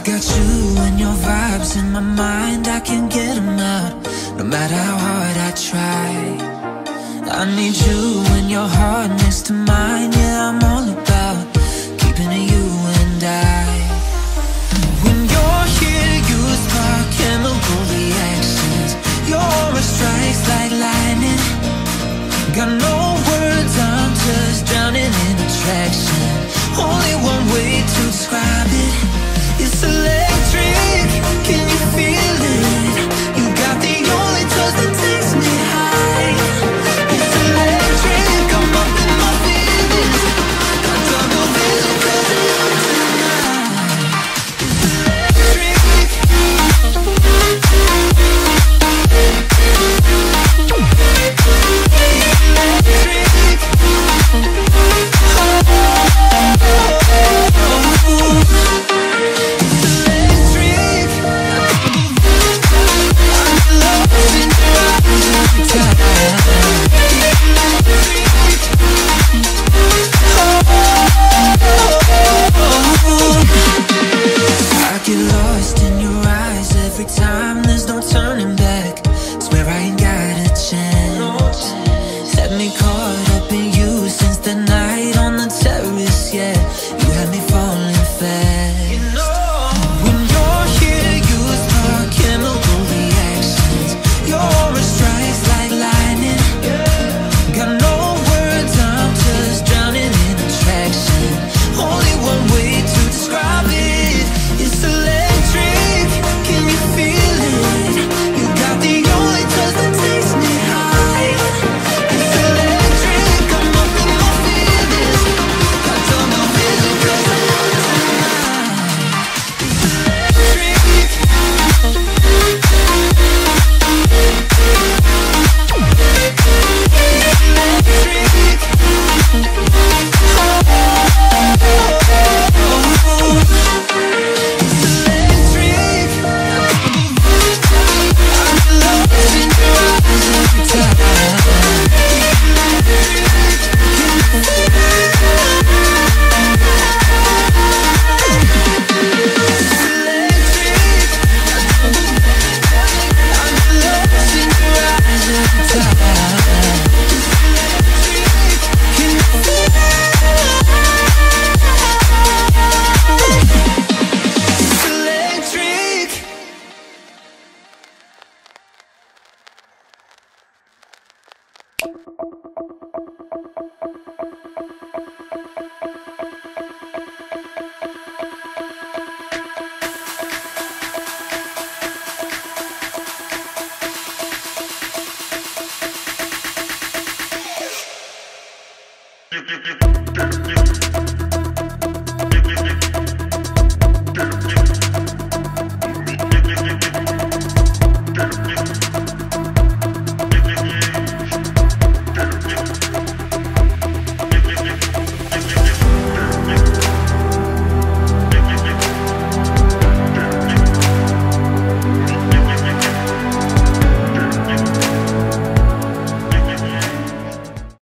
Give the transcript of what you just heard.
got you and your vibes in my mind, I can't get them out, no matter how hard I try. I need you and your heart next to mine, yeah, I'm all about keeping it you and I. When you're here, you spark chemical reactions, your aura strikes like lightning. Got no words, I'm just drowning in attraction. Only one way to describe it, it's electric. Can you feel it? You got the only touch that takes me high. It's electric, I'm up in my feelings. Got double vision 'cause it's tonight. It's electric. I get lost in your eyes every time, there's no turning back. Swear I ain't got a chance. Had me caught up in you since the night on the terrace, yeah. You had me falling fast. When you're here, you spark chemical reactions. Your aura strikes like lightning. Got no words, I'm just drowning in attraction. Only one way to describe it, it's electric. Can you feel it? You got the only touch that takes me high. It's electric, I'm up in my feelings. Got double vision 'cause I'm on tonight. It's electric.